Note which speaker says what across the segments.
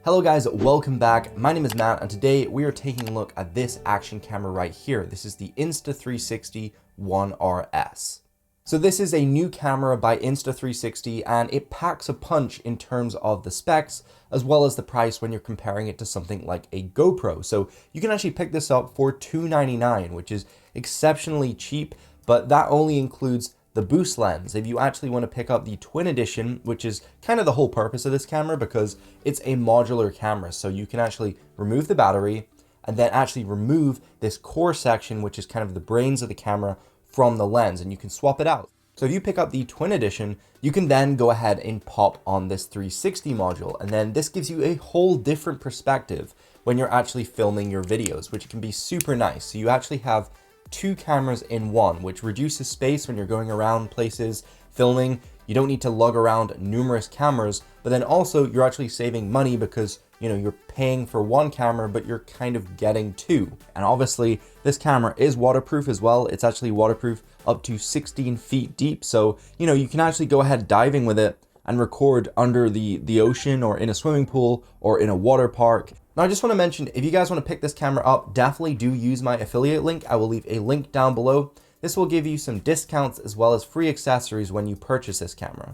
Speaker 1: Hello guys, welcome back. My name is Matt and today we are taking a look at this action camera right here. This is the Insta360 ONE RS. So this is a new camera by Insta360 and it packs a punch in terms of the specs as well as the price when you're comparing it to something like a GoPro. So you can actually pick this up for $299, which is exceptionally cheap, but that only includes the boost lens. If you actually want to pick up the twin edition, which is kind of the whole purpose of this camera because it's a modular camera, so you can actually remove the battery and then actually remove this core section, which is kind of the brains of the camera, from the lens, and you can swap it out. So if you pick up the twin edition, you can then go ahead and pop on this 360 module, and then this gives you a whole different perspective when you're actually filming your videos, which can be super nice. So you actually have two cameras in one, which reduces space when you're going around places filming. You don't need to lug around numerous cameras, but then also you're actually saving money because you're paying for one camera, but you're kind of getting two. And obviously this camera is waterproof as well. It's actually waterproof up to 16 feet deep. So, you can actually go ahead diving with it and record under the ocean or in a swimming pool or in a water park. Now, I just want to mention, if you guys want to pick this camera up, definitely do use my affiliate link. I will leave a link down below. This will give you some discounts as well as free accessories when you purchase this camera.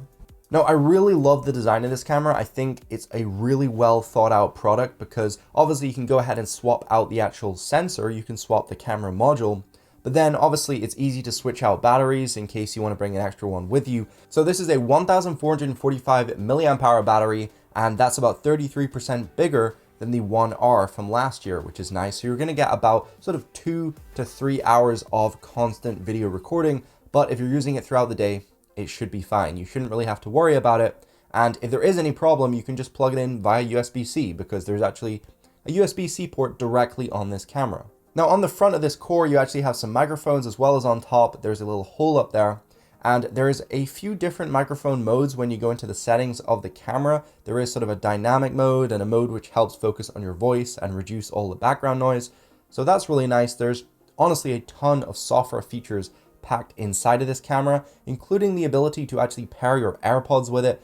Speaker 1: Now, I really love the design of this camera. I think it's a really well thought out product because obviously you can go ahead and swap out the actual sensor. You can swap the camera module, but then obviously it's easy to switch out batteries in case you want to bring an extra one with you. So this is a 1445 milliamp hour battery, and that's about 33% bigger than the ONE R from last year, which is nice. So you're going to get about sort of 2 to 3 hours of constant video recording, but if you're using it throughout the day, it should be fine. You shouldn't really have to worry about it. And if there is any problem, you can just plug it in via USB-C because there's actually a USB-C port directly on this camera. Now on the front of this core, you actually have some microphones as well as on top. There's a little hole up there. And there's a few different microphone modes when you go into the settings of the camera. There is sort of a dynamic mode and a mode which helps focus on your voice and reduce all the background noise. So that's really nice. There's honestly a ton of software features packed inside of this camera, including the ability to actually pair your AirPods with it.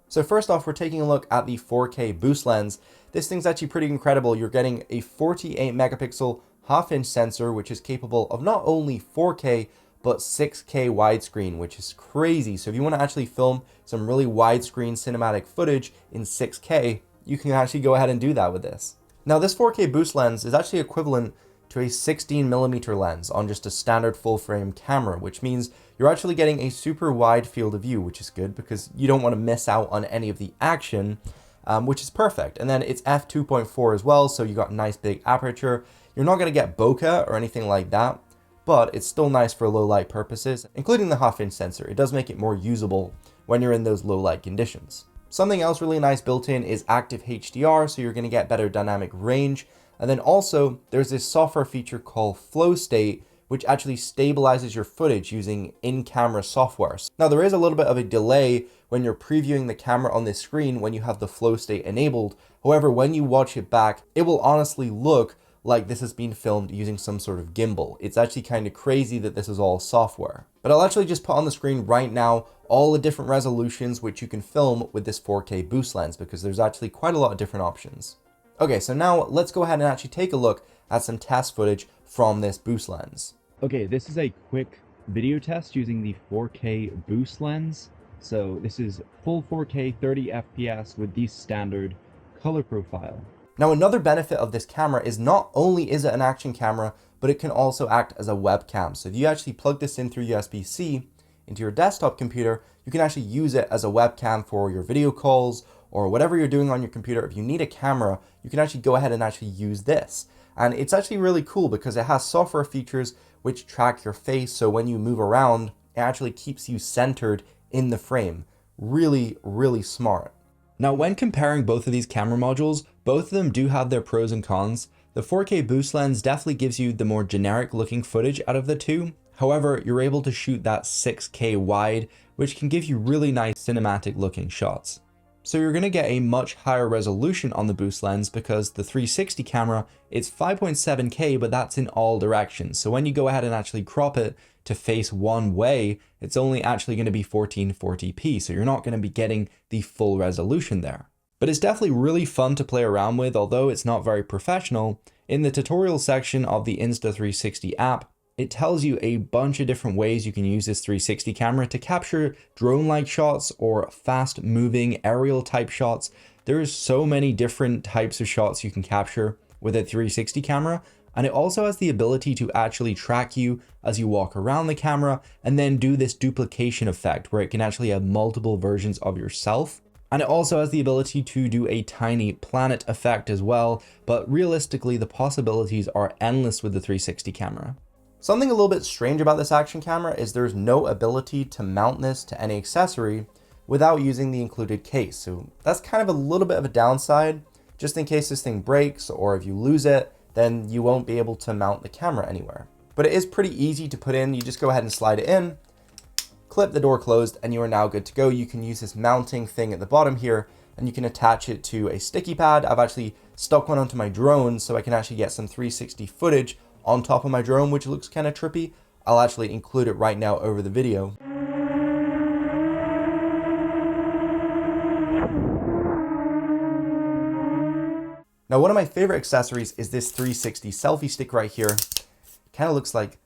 Speaker 1: So first off, we're taking a look at the 4K boost lens. This thing's actually pretty incredible. You're getting a 48 megapixel half-inch sensor, which is capable of not only 4K, but 6K widescreen, which is crazy. So if you want to actually film some really widescreen cinematic footage in 6K, you can actually go ahead and do that with this. Now this 4K boost lens is actually equivalent to a 16mm lens on just a standard full frame camera, which means you're actually getting a super wide field of view, which is good because you don't want to miss out on any of the action, which is perfect. And then it's f2.4 as well, so you got a nice big aperture. You're not going to get bokeh or anything like that, but it's still nice for low light purposes, including the half-inch sensor. It does make it more usable when you're in those low light conditions. Something else really nice built in is active HDR, so you're going to get better dynamic range. And then also there's this software feature called Flow State, which actually stabilizes your footage using in-camera software. Now there is a little bit of a delay when you're previewing the camera on this screen when you have the Flow State enabled. However, when you watch it back, it will honestly look like this has been filmed using some sort of gimbal. It's actually kind of crazy that this is all software. But I'll actually just put on the screen right now all the different resolutions which you can film with this 4K boost lens because there's actually quite a lot of different options. Okay, so now let's go ahead and actually take a look at some test footage from this boost lens. Okay, this is a quick video test using the 4K boost lens. So this is full 4K 30 FPS with the standard color profile. Now another benefit of this camera is not only is it an action camera, but it can also act as a webcam. So if you actually plug this in through USB-C into your desktop computer, you can actually use it as a webcam for your video calls or whatever you're doing on your computer. If you need a camera, you can actually go ahead and actually use this. And it's actually really cool because it has software features which track your face. So when you move around, it actually keeps you centered in the frame. Really, really smart. Now, when comparing both of these camera modules, both of them do have their pros and cons. The 4K boost lens definitely gives you the more generic looking footage out of the two. However, you're able to shoot that 6K wide, which can give you really nice cinematic looking shots. So you're going to get a much higher resolution on the boost lens because the 360 camera, it's 5.7K, but that's in all directions. So when you go ahead and actually crop it to face one way, it's only actually going to be 1440p. So you're not going to be getting the full resolution there. But it's definitely really fun to play around with, although it's not very professional. In the tutorial section of the Insta360 app, it tells you a bunch of different ways you can use this 360 camera to capture drone-like shots or fast-moving aerial type shots. There's so many different types of shots you can capture with a 360 camera, and it also has the ability to actually track you as you walk around the camera and then do this duplication effect where it can actually have multiple versions of yourself. And it also has the ability to do a tiny planet effect as well, but realistically the possibilities are endless with the 360 camera. Something a little bit strange about this action camera is there's no ability to mount this to any accessory without using the included case. So that's kind of a little bit of a downside, just in case this thing breaks or if you lose it, then you won't be able to mount the camera anywhere. But it is pretty easy to put in. You just go ahead and slide it in, clip the door closed, and you are now good to go. You can use this mounting thing at the bottom here, and you can attach it to a sticky pad. I've actually stuck one onto my drone so I can actually get some 360 footage on top of my drone, which looks kind of trippy. I'll actually include it right now over the video. Now, one of my favorite accessories is this 360 selfie stick right here. It kind of looks like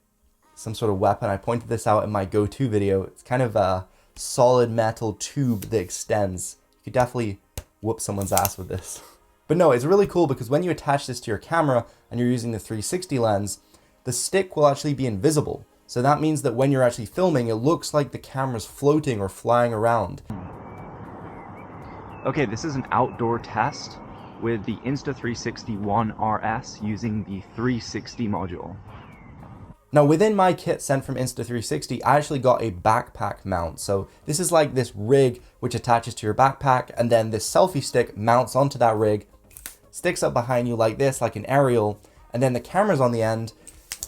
Speaker 1: some sort of weapon. I pointed this out in my go-to video. It's kind of a solid metal tube that extends. You could definitely whoop someone's ass with this. But no, it's really cool because when you attach this to your camera and you're using the 360 lens, the stick will actually be invisible. So that means that when you're actually filming, it looks like the camera's floating or flying around. Okay, this is an outdoor test with the Insta360 ONE RS using the 360 module. Now within my kit sent from Insta360, I actually got a backpack mount. So this is like this rig which attaches to your backpack, and then this selfie stick mounts onto that rig, sticks up behind you like this, like an aerial, and then the camera's on the end,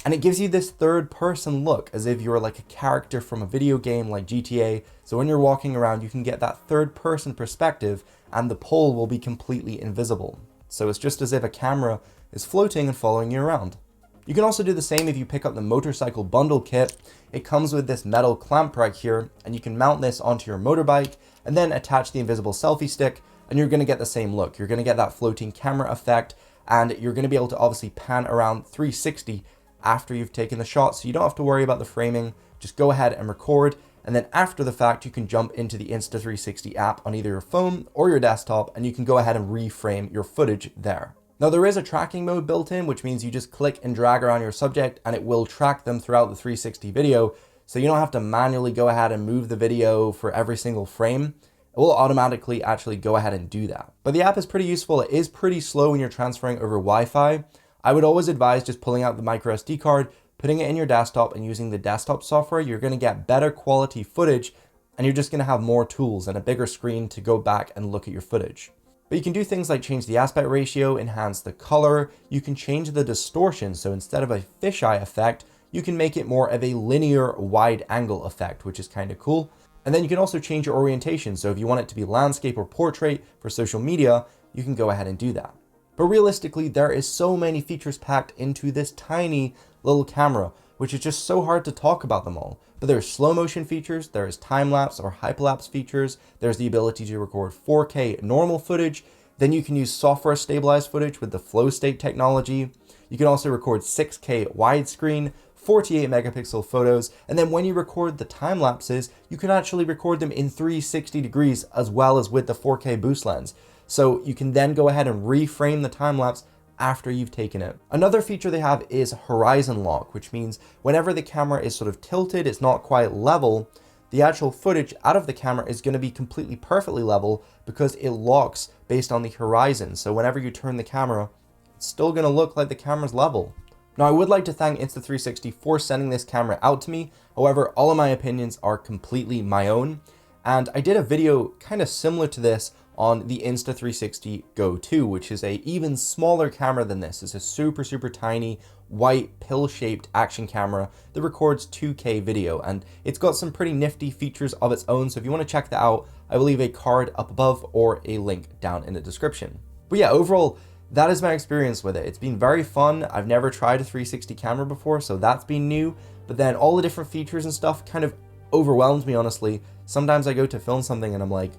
Speaker 1: and it gives you this third person look as if you're like a character from a video game like GTA. So when you're walking around, you can get that third person perspective and the pole will be completely invisible. So it's just as if a camera is floating and following you around. You can also do the same if you pick up the motorcycle bundle kit. It comes with this metal clamp right here, and you can mount this onto your motorbike and then attach the invisible selfie stick, and you're gonna get the same look. You're gonna get that floating camera effect, and you're gonna be able to obviously pan around 360 after you've taken the shot, so you don't have to worry about the framing. Just go ahead and record, and then after the fact, you can jump into the Insta360 app on either your phone or your desktop, and you can go ahead and reframe your footage there. Now there is a tracking mode built in, which means you just click and drag around your subject and it will track them throughout the 360 video. So you don't have to manually go ahead and move the video for every single frame. It will automatically actually go ahead and do that. But the app is pretty useful. It is pretty slow when you're transferring over Wi-Fi. I would always advise just pulling out the micro SD card, putting it in your desktop and using the desktop software. You're gonna get better quality footage and you're just gonna have more tools and a bigger screen to go back and look at your footage. But you can do things like change the aspect ratio, enhance the color, you can change the distortion. So instead of a fisheye effect, you can make it more of a linear wide angle effect, which is kind of cool. And then you can also change your orientation. So if you want it to be landscape or portrait for social media, you can go ahead and do that. But realistically, there is so many features packed into this tiny little camera, which is just so hard to talk about them all. But there's slow motion features, there's time-lapse or hyperlapse features, there's the ability to record 4K normal footage, then you can use software stabilized footage with the flow state technology. You can also record 6K widescreen, 48 megapixel photos, and then when you record the time lapses, you can actually record them in 360 degrees as well as with the 4K boost lens. So you can then go ahead and reframe the time lapse after you've taken it. Another feature they have is horizon lock, which means whenever the camera is sort of tilted, it's not quite level, the actual footage out of the camera is going to be completely perfectly level because it locks based on the horizon. So whenever you turn the camera, it's still going to look like the camera's level. Now I would like to thank Insta360 for sending this camera out to me. However, all of my opinions are completely my own. And I did a video kind of similar to this on the Insta360 Go 2, which is a even smaller camera than this. It's a super tiny white pill-shaped action camera that records 2K video, and it's got some pretty nifty features of its own. So if you want to check that out, I will leave a card up above or a link down in the description. But yeah, overall, that is my experience with it. It's been very fun. I've never tried a 360 camera before, so that's been new. But then all the different features and stuff kind of overwhelmed me, honestly. Sometimes I go to film something and I'm like,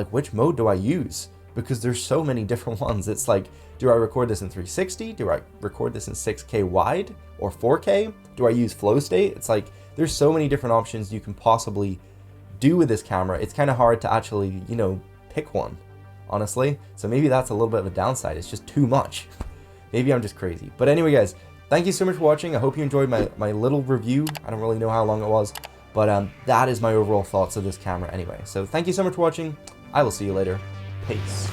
Speaker 1: which mode do I use? because there's so many different ones. It's like, do I record this in 360? Do I record this in 6K wide or 4K? Do I use flow state? It's like, there's so many different options you can possibly do with this camera. It's kind of hard to actually, you know, pick one, honestly. So maybe that's a little bit of a downside. It's just too much. Maybe I'm just crazy. But anyway, guys, thank you so much for watching. I hope you enjoyed my little review. I don't really know how long it was, but that is my overall thoughts of this camera anyway. So thank you so much for watching. I will see you later. Peace.